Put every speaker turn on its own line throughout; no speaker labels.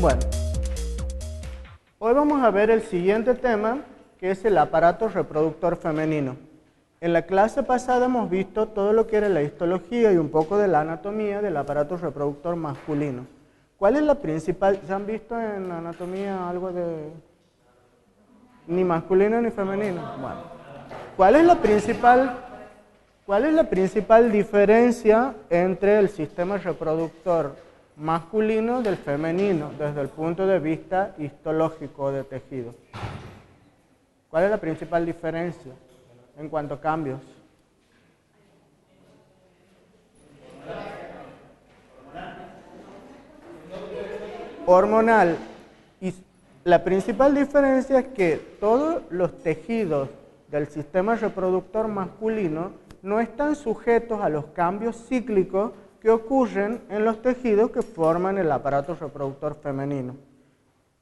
Bueno, hoy vamos a ver el siguiente tema, que es el aparato reproductor femenino. En la clase pasada hemos visto todo lo que era la histología y un poco de la anatomía del aparato reproductor masculino. ¿Cuál es la principal? ¿Ya han visto en anatomía algo de ni masculino ni femenino? Bueno, ¿cuál es la principal diferencia entre el sistema reproductor masculino del femenino desde el punto de vista histológico de tejido? ¿Cuál es la principal diferencia en cuanto a cambios? Hormonal. Y la principal diferencia es que todos los tejidos del sistema reproductor masculino no están sujetos a los cambios cíclicos que ocurren en los tejidos que forman el aparato reproductor femenino.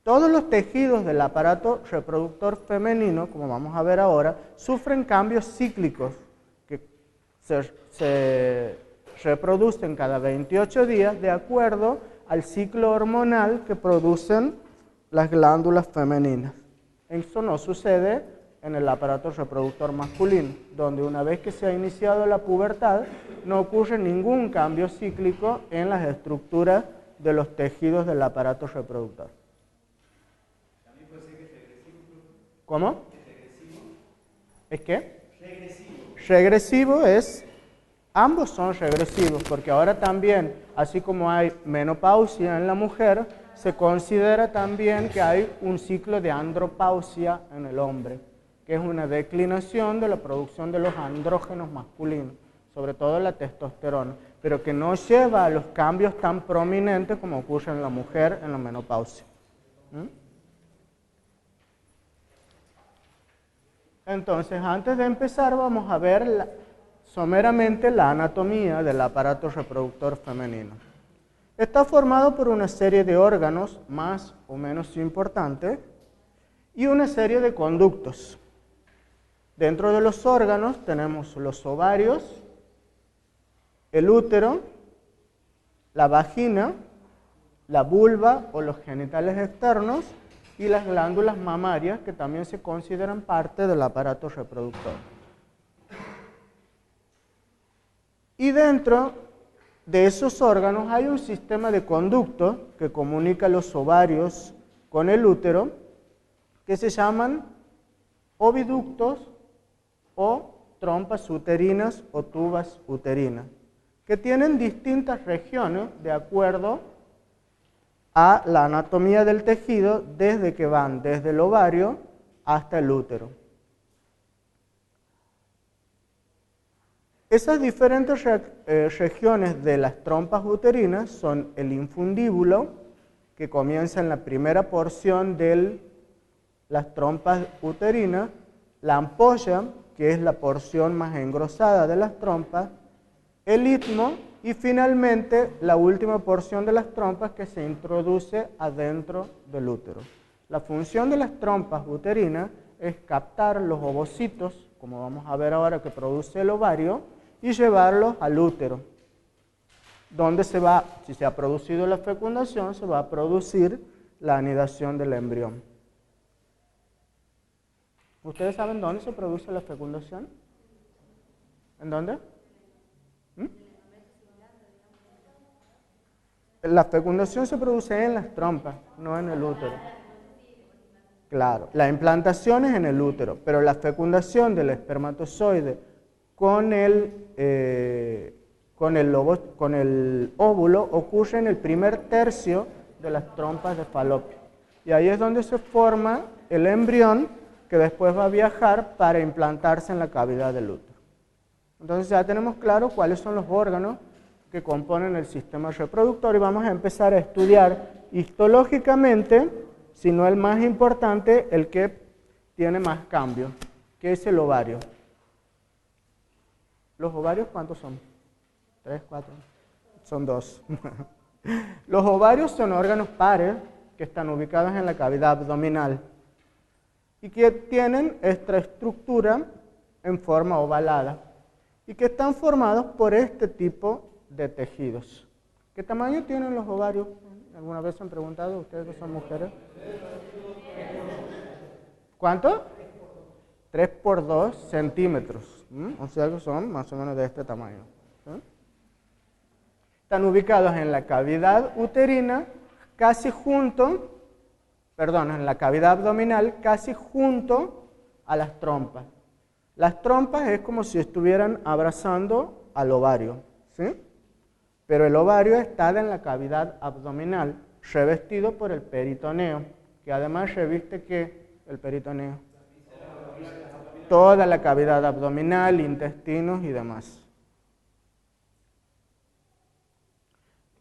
Todos los tejidos del aparato reproductor femenino, como vamos a ver ahora, sufren cambios cíclicos que se reproducen cada 28 días de acuerdo al ciclo hormonal que producen las glándulas femeninas. Eso no sucede en el aparato reproductor masculino, donde una vez que se ha iniciado la pubertad, no ocurre ningún cambio cíclico en las estructuras de los tejidos del aparato reproductor. ¿Cómo? ¿Es qué? Regresivo es, ambos son regresivos, porque ahora también, así como hay menopausia en la mujer, se considera también que hay un ciclo de andropausia en el hombre, que es una declinación de la producción de los andrógenos masculinos, sobre todo la testosterona, pero que no lleva a los cambios tan prominentes como ocurre en la mujer en la menopausia. Entonces, antes de empezar, vamos a ver someramente la anatomía del aparato reproductor femenino. Está formado por una serie de órganos más o menos importantes y una serie de conductos. Dentro de los órganos tenemos los ovarios, el útero, la vagina, la vulva o los genitales externos y las glándulas mamarias, que también se consideran parte del aparato reproductor. Y dentro de esos órganos hay un sistema de conductos que comunica los ovarios con el útero, que se llaman oviductos o trompas uterinas o tubas uterinas, que tienen distintas regiones de acuerdo a la anatomía del tejido, desde que van desde el ovario hasta el útero. Esas diferentes regiones de las trompas uterinas son el infundíbulo, que comienza en la primera porción de las trompas uterinas, la ampolla, que es la porción más engrosada de las trompas, el istmo y finalmente la última porción de las trompas que se introduce adentro del útero. La función de las trompas uterinas es captar los ovocitos, como vamos a ver ahora que produce el ovario, y llevarlos al útero, donde se va, si se ha producido la fecundación, se va a producir la anidación del embrión. ¿Ustedes saben dónde se produce la fecundación? ¿En dónde? La fecundación se produce en las trompas, no en el útero. Claro, la implantación es en el útero, pero la fecundación del espermatozoide con el óvulo ocurre en el primer tercio de las trompas de Falopio. Y ahí es donde se forma el embrión que después va a viajar para implantarse en la cavidad del útero. Entonces ya tenemos claro cuáles son los órganos que componen el sistema reproductor y vamos a empezar a estudiar histológicamente, si no el más importante, el que tiene más cambios, que es el ovario. ¿Los ovarios cuántos son? 3, 4, son 2. Los ovarios son órganos pares que están ubicados en la cavidad abdominal y que tienen esta estructura en forma ovalada y que están formados por este tipo de tejidos. ¿Qué tamaño tienen los ovarios? ¿Alguna vez se han preguntado ustedes que son mujeres? ¿Cuánto? 3 por 2 centímetros. O sea que son más o menos de este tamaño. ¿Sí? Están ubicados en la cavidad uterina, casi junto, perdón, en la cavidad abdominal, casi junto a las trompas. Las trompas es como si estuvieran abrazando al ovario, ¿sí? Pero el ovario está en la cavidad abdominal, revestido por el peritoneo, que además reviste ¿qué? El peritoneo. Toda la cavidad abdominal, intestinos y demás.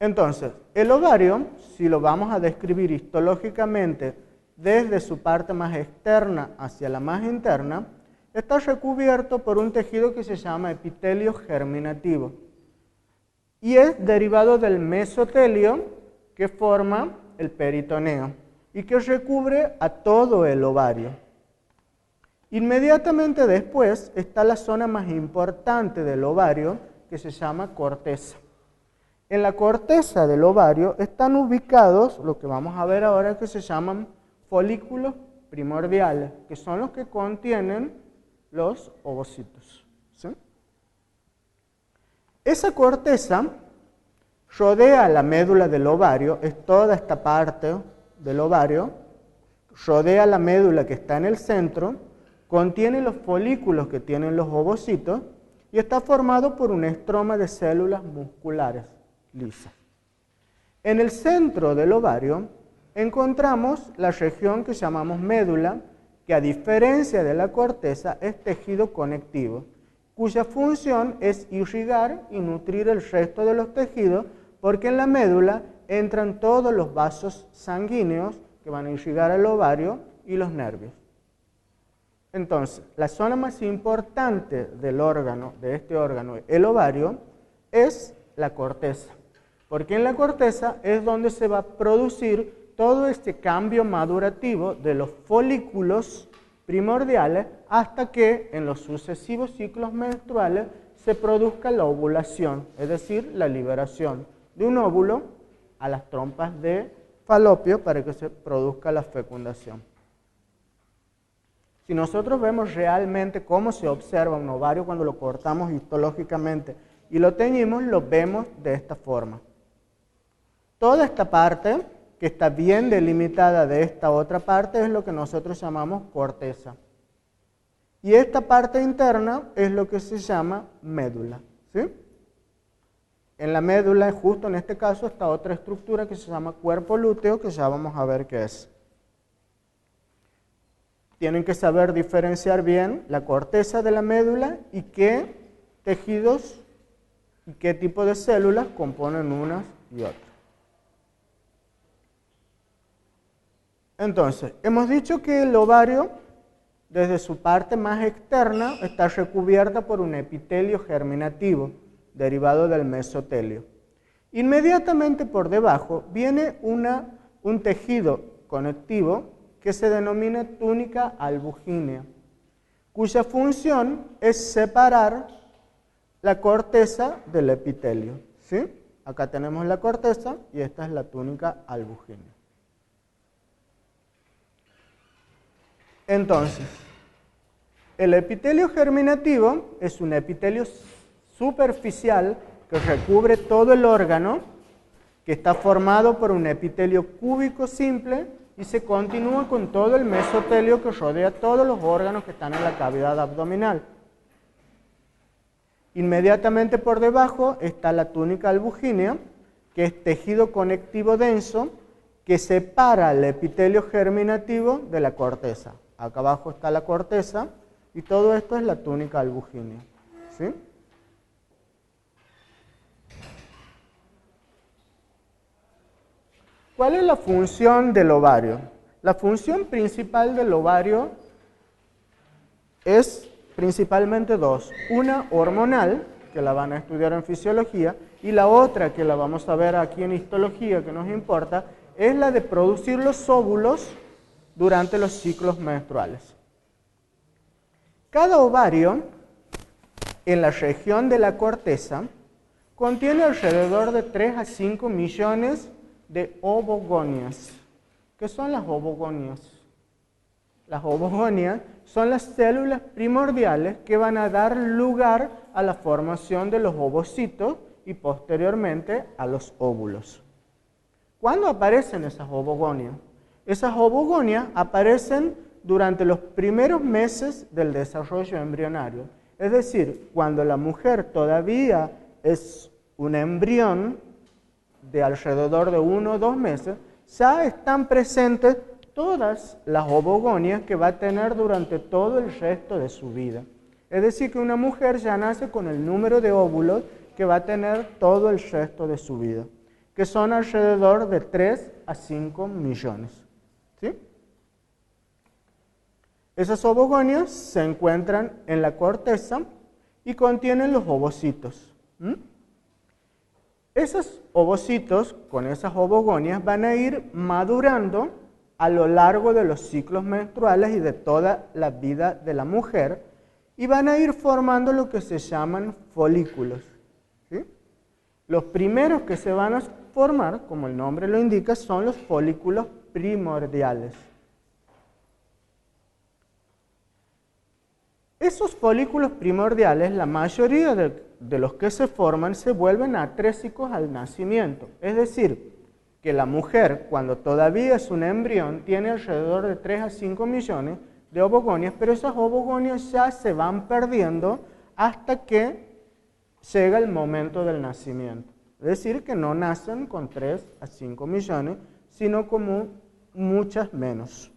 Entonces, el ovario, si lo vamos a describir histológicamente desde su parte más externa hacia la más interna, está recubierto por un tejido que se llama epitelio germinativo y es derivado del mesotelio que forma el peritoneo y que recubre a todo el ovario. Inmediatamente después está la zona más importante del ovario que se llama corteza. En la corteza del ovario están ubicados lo que vamos a ver ahora que se llaman folículos primordiales, que son los que contienen los ovocitos. ¿Sí? Esa corteza rodea la médula del ovario, es toda esta parte del ovario, rodea la médula que está en el centro, contiene los folículos que tienen los ovocitos y está formado por un estroma de células musculares lisas. En el centro del ovario encontramos la región que llamamos médula, que a diferencia de la corteza es tejido conectivo, cuya función es irrigar y nutrir el resto de los tejidos, porque en la médula entran todos los vasos sanguíneos que van a irrigar el ovario y los nervios. Entonces, la zona más importante del órgano, de este órgano, el ovario, es la corteza, porque en la corteza es donde se va a producir todo este cambio madurativo de los folículos primordiales hasta que en los sucesivos ciclos menstruales se produzca la ovulación, es decir, la liberación de un óvulo a las trompas de falopio para que se produzca la fecundación. Si nosotros vemos realmente cómo se observa un ovario cuando lo cortamos histológicamente y lo teñimos, lo vemos de esta forma. Toda esta parte que está bien delimitada de esta otra parte es lo que nosotros llamamos corteza. Y esta parte interna es lo que se llama médula. ¿Sí? En la médula, justo en este caso, está otra estructura que se llama cuerpo lúteo, que ya vamos a ver qué es. Tienen que saber diferenciar bien la corteza de la médula y qué tejidos y qué tipo de células componen unas y otras. Entonces, hemos dicho que el ovario, desde su parte más externa, está recubierta por un epitelio germinativo, derivado del mesotelio. Inmediatamente por debajo viene un tejido conectivo que se denomina túnica albugínea, cuya función es separar la corteza del epitelio. ¿Sí? Acá tenemos la corteza y esta es la túnica albugínea. Entonces, el epitelio germinativo es un epitelio superficial que recubre todo el órgano, que está formado por un epitelio cúbico simple y se continúa con todo el mesotelio que rodea todos los órganos que están en la cavidad abdominal. Inmediatamente por debajo está la túnica albugínea, que es tejido conectivo denso que separa el epitelio germinativo de la corteza. Acá abajo está la corteza y todo esto es la túnica albugínea. ¿Sí? ¿Cuál es la función del ovario? La función principal del ovario es principalmente dos. Una hormonal, que la van a estudiar en fisiología, y la otra, que la vamos a ver aquí en histología, que nos importa, es la de producir los óvulos durante los ciclos menstruales. Cada ovario, en la región de la corteza, contiene alrededor de 3 a 5 millones de ovogonias. ¿Qué son las ovogonias? Las ovogonias son las células primordiales que van a dar lugar a la formación de los ovocitos y posteriormente a los óvulos. ¿Cuándo aparecen esas ovogonias? Esas ovogonias aparecen durante los primeros meses del desarrollo embrionario. Es decir, cuando la mujer todavía es un embrión de alrededor de 1 o 2 meses, ya están presentes todas las ovogonias que va a tener durante todo el resto de su vida. Es decir, que una mujer ya nace con el número de óvulos que va a tener todo el resto de su vida, que son alrededor de 3 a 5 millones. ¿Sí? Esas ovogonias se encuentran en la corteza y contienen los ovocitos. Esos ovocitos, con esas ovogonias, van a ir madurando a lo largo de los ciclos menstruales y de toda la vida de la mujer y van a ir formando lo que se llaman folículos. ¿Sí? Los primeros que se van a formar, como el nombre lo indica, son los folículos primordiales. Esos folículos primordiales, la mayoría de los que se forman, se vuelven atrésicos al nacimiento. Es decir, que la mujer, cuando todavía es un embrión, tiene alrededor de 3 a 5 millones de ovogonias, pero esas ovogonias ya se van perdiendo hasta que llega el momento del nacimiento. Es decir, que no nacen con 3 a 5 millones, sino como muchas menos.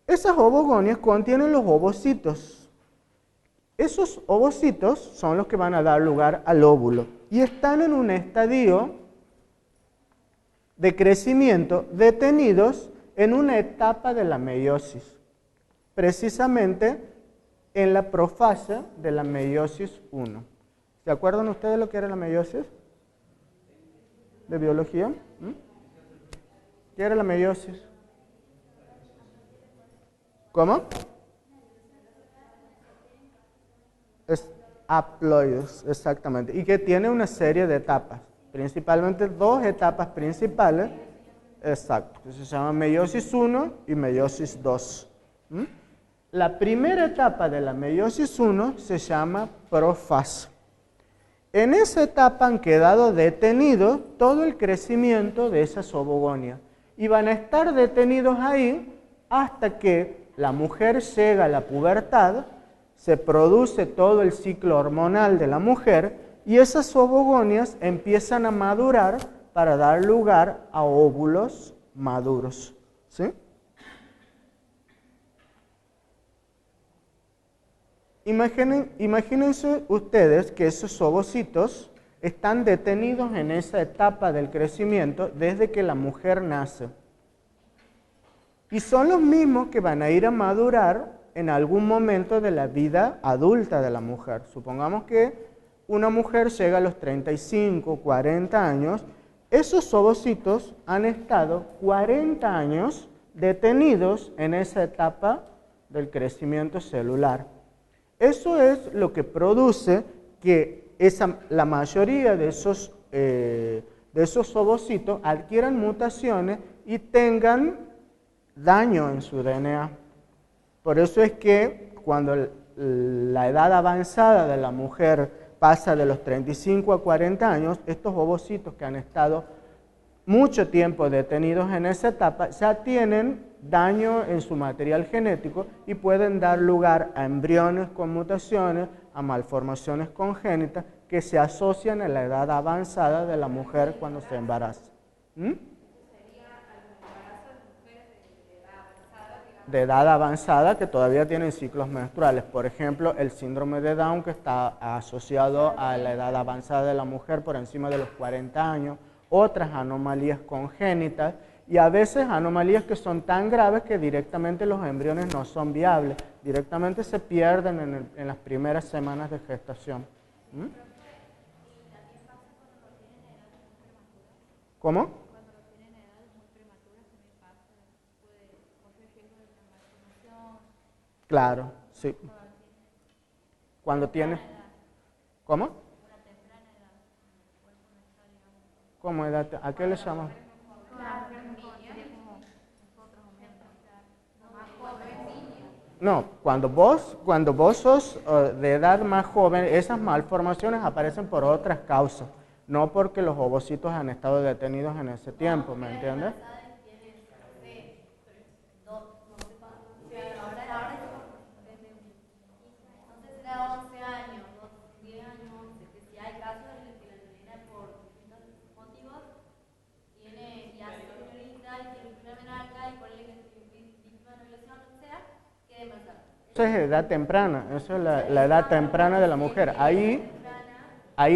Esas ovogonias contienen los ovocitos. Esos ovocitos son los que van a dar lugar al óvulo y están en un estadio de crecimiento detenidos en una etapa de la meiosis, precisamente en la profase de la meiosis 1. ¿Se acuerdan ustedes lo que era la meiosis? ¿De biología? ¿Qué era la meiosis? ¿Cómo? Es haploides, exactamente. Y que tiene una serie de etapas, principalmente 2 etapas principales, exacto, que se llaman meiosis 1 y meiosis 2. La primera etapa de la meiosis 1 se llama profase. En esa etapa han quedado detenidos todo el crecimiento de esas ovogonias y van a estar detenidos ahí hasta que la mujer llega a la pubertad, se produce todo el ciclo hormonal de la mujer y esas ovogonias empiezan a madurar para dar lugar a óvulos maduros. ¿Sí? Imagínense ustedes que esos ovocitos están detenidos en esa etapa del crecimiento desde que la mujer nace. Y son los mismos que van a ir a madurar en algún momento de la vida adulta de la mujer. Supongamos que una mujer llega a los 35, 40 años, esos ovocitos han estado 40 años detenidos en esa etapa del crecimiento celular. Eso es lo que produce que la mayoría de esos ovocitos adquieran mutaciones y tengan daño en su DNA. Por eso es que cuando la edad avanzada de la mujer pasa de los 35 a 40 años, estos ovocitos que han estado mucho tiempo detenidos en esa etapa ya tienen daño en su material genético y pueden dar lugar a embriones con mutaciones, a malformaciones congénitas que se asocian a la edad avanzada de la mujer cuando se embaraza. De edad avanzada que todavía tienen ciclos menstruales. Por ejemplo, el síndrome de Down, que está asociado a la edad avanzada de la mujer por encima de los 40 años, otras anomalías congénitas y a veces anomalías que son tan graves que directamente los embriones no son viables, directamente se pierden en las primeras semanas de gestación. ¿Cómo? Claro, sí. Cuando tiene... ¿Cómo? ¿Cómo edad? ¿A qué le llamamos? No, cuando vos sos de edad más joven, esas malformaciones aparecen por otras causas, no porque los ovocitos han estado detenidos en ese tiempo, ¿me entiendes? Esa es edad temprana, esa es la edad temprana de la mujer. Ahí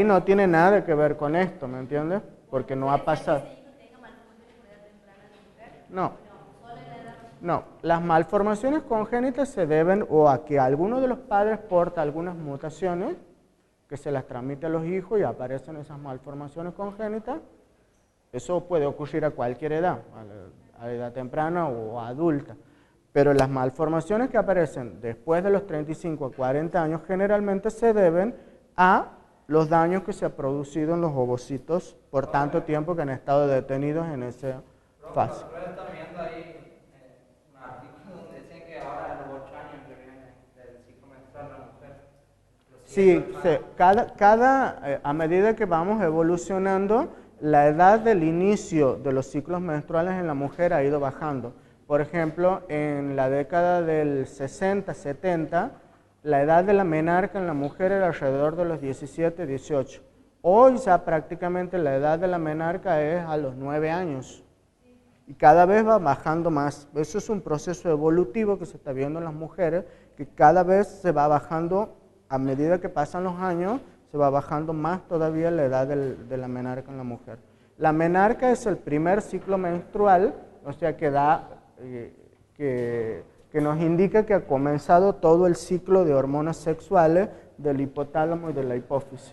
no tiene nada que ver con esto, ¿me entiendes? Porque no ha pasado. No, no. Las malformaciones congénitas se deben o a que alguno de los padres porta algunas mutaciones que se las transmite a los hijos y aparecen esas malformaciones congénitas. Eso puede ocurrir a cualquier edad, a la edad temprana o adulta. Pero las malformaciones que aparecen después de los 35 a 40 años generalmente se deben a los daños que se han producido en los ovocitos por tanto tiempo que han estado detenidos en esa fase.
Pero están viendo ahí un artículo donde dicen que ahora a los 8 años que viene del ciclo menstrual de la mujer.
Sí, a medida que vamos evolucionando, la edad del inicio de los ciclos menstruales en la mujer ha ido bajando. Por ejemplo, en la década del 60, 70, la edad de la menarca en la mujer era alrededor de los 17, 18. Hoy ya prácticamente la edad de la menarca es a los 9 años. Y cada vez va bajando más. Eso es un proceso evolutivo que se está viendo en las mujeres, que cada vez se va bajando, a medida que pasan los años, se va bajando más todavía la edad de la menarca en la mujer. La menarca es el primer ciclo menstrual, o sea que que nos indica que ha comenzado todo el ciclo de hormonas sexuales del hipotálamo y de la hipófisis.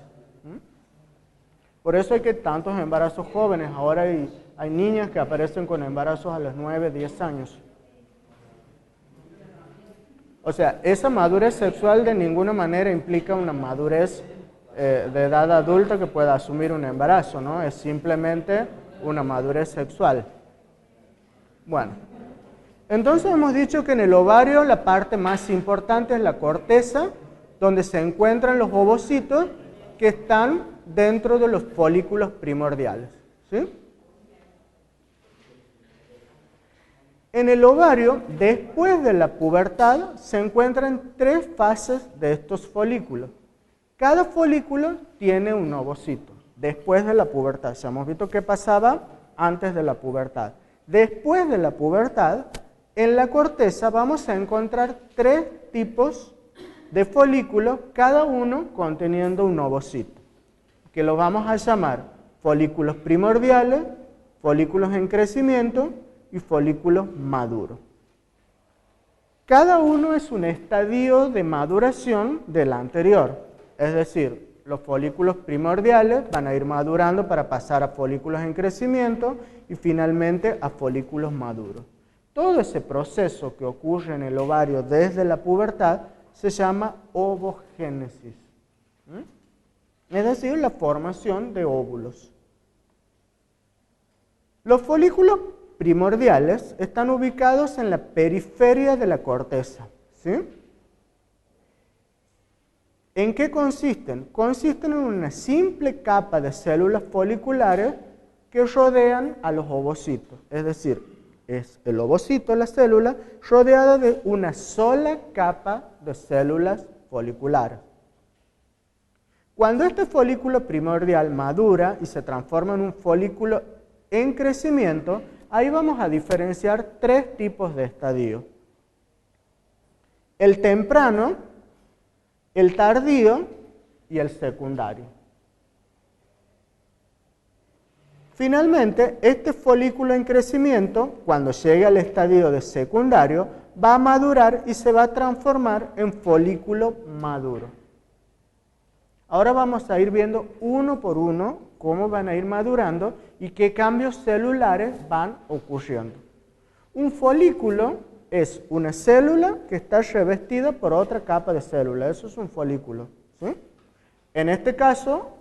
Por eso hay que tantos embarazos jóvenes. Ahora hay niñas que aparecen con embarazos a los 9, 10 años. O sea, esa madurez sexual de ninguna manera implica una madurez de edad adulta que pueda asumir un embarazo, ¿no? Es simplemente una madurez sexual. Bueno, entonces hemos dicho que en el ovario la parte más importante es la corteza, donde se encuentran los ovocitos que están dentro de los folículos primordiales, ¿sí? En el ovario, después de la pubertad, se encuentran 3 fases de estos folículos. Cada folículo tiene un ovocito, después de la pubertad. Ya hemos visto qué pasaba antes de la pubertad. Después de la pubertad, en la corteza vamos a encontrar 3 tipos de folículos, cada uno conteniendo un ovocito, que lo vamos a llamar folículos primordiales, folículos en crecimiento y folículos maduros. Cada uno es un estadio de maduración del anterior, es decir, los folículos primordiales van a ir madurando para pasar a folículos en crecimiento y finalmente a folículos maduros. Todo ese proceso que ocurre en el ovario desde la pubertad se llama ovogénesis, es decir, la formación de óvulos. Los folículos primordiales están ubicados en la periferia de la corteza, ¿sí? ¿En qué consisten? Consisten en una simple capa de células foliculares que rodean a los ovocitos, es decir, es el ovocito, la célula, rodeada de una sola capa de células foliculares. Cuando este folículo primordial madura y se transforma en un folículo en crecimiento, ahí vamos a diferenciar 3 tipos de estadio. El temprano, el tardío y el secundario. Finalmente, este folículo en crecimiento, cuando llegue al estadio de secundario, va a madurar y se va a transformar en folículo maduro. Ahora vamos a ir viendo uno por uno cómo van a ir madurando y qué cambios celulares van ocurriendo. Un folículo es una célula que está revestida por otra capa de célula. Eso es un folículo, ¿sí? En este caso,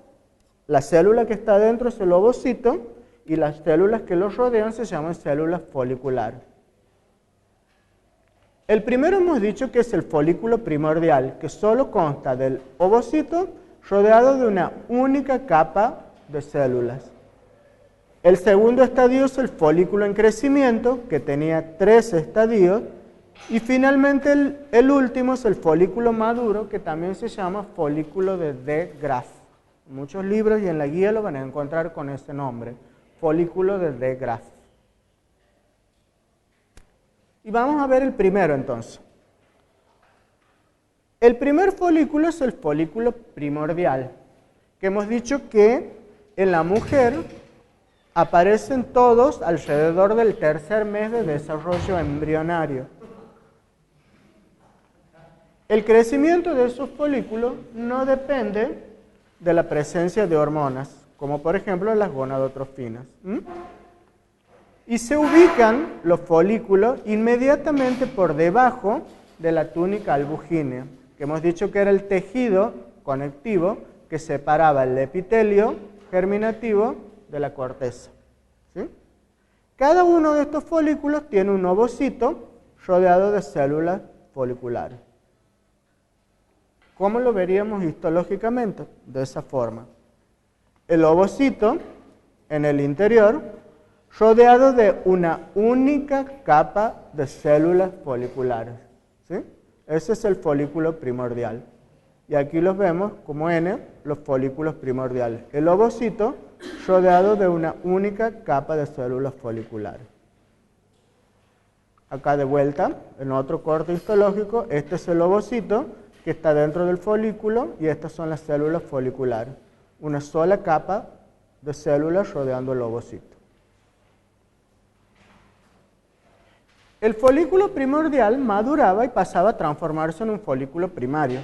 La célula que está dentro es el ovocito y las células que lo rodean se llaman células foliculares. El primero hemos dicho que es el folículo primordial, que solo consta del ovocito rodeado de una única capa de células. El segundo estadio es el folículo en crecimiento, que tenía 3 estadios. Y finalmente el último es el folículo maduro, que también se llama folículo de de Graaf. En muchos libros y en la guía lo van a encontrar con ese nombre, folículo de de Graaf. Y vamos a ver el primero entonces. El primer folículo es el folículo primordial, que hemos dicho que en la mujer aparecen todos alrededor del tercer mes de desarrollo embrionario. El crecimiento de esos folículos no depende de la presencia de hormonas, como por ejemplo las gonadotrofinas. Y se ubican los folículos inmediatamente por debajo de la túnica albugínea, que hemos dicho que era el tejido conectivo que separaba el epitelio germinativo de la corteza. ¿Sí? Cada uno de estos folículos tiene un ovocito rodeado de células foliculares. ¿Cómo lo veríamos histológicamente? De esa forma. El ovocito en el interior, rodeado de una única capa de células foliculares. ¿Sí? Ese es el folículo primordial. Y aquí los vemos como N, los folículos primordiales. El ovocito rodeado de una única capa de células foliculares. Acá de vuelta, en otro corte histológico, este es el ovocito que está dentro del folículo y estas son las células foliculares. Una sola capa de células rodeando el ovocito. El folículo primordial maduraba y pasaba a transformarse en un folículo primario.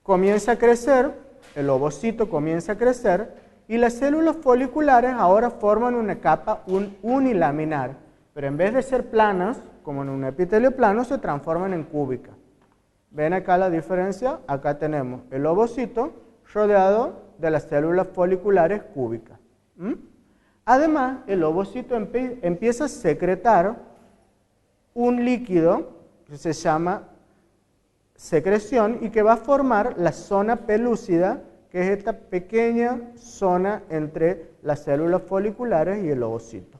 Comienza a crecer, el ovocito comienza a crecer y las células foliculares ahora forman una capa unilaminar, pero en vez de ser planas, como en un epitelio plano, se transforman en cúbicas. ¿Ven acá la diferencia? Acá tenemos el ovocito rodeado de las células foliculares cúbicas. Además, el ovocito empieza a secretar un líquido que se llama secreción y que va a formar la zona pelúcida, que es esta pequeña zona entre las células foliculares y el ovocito.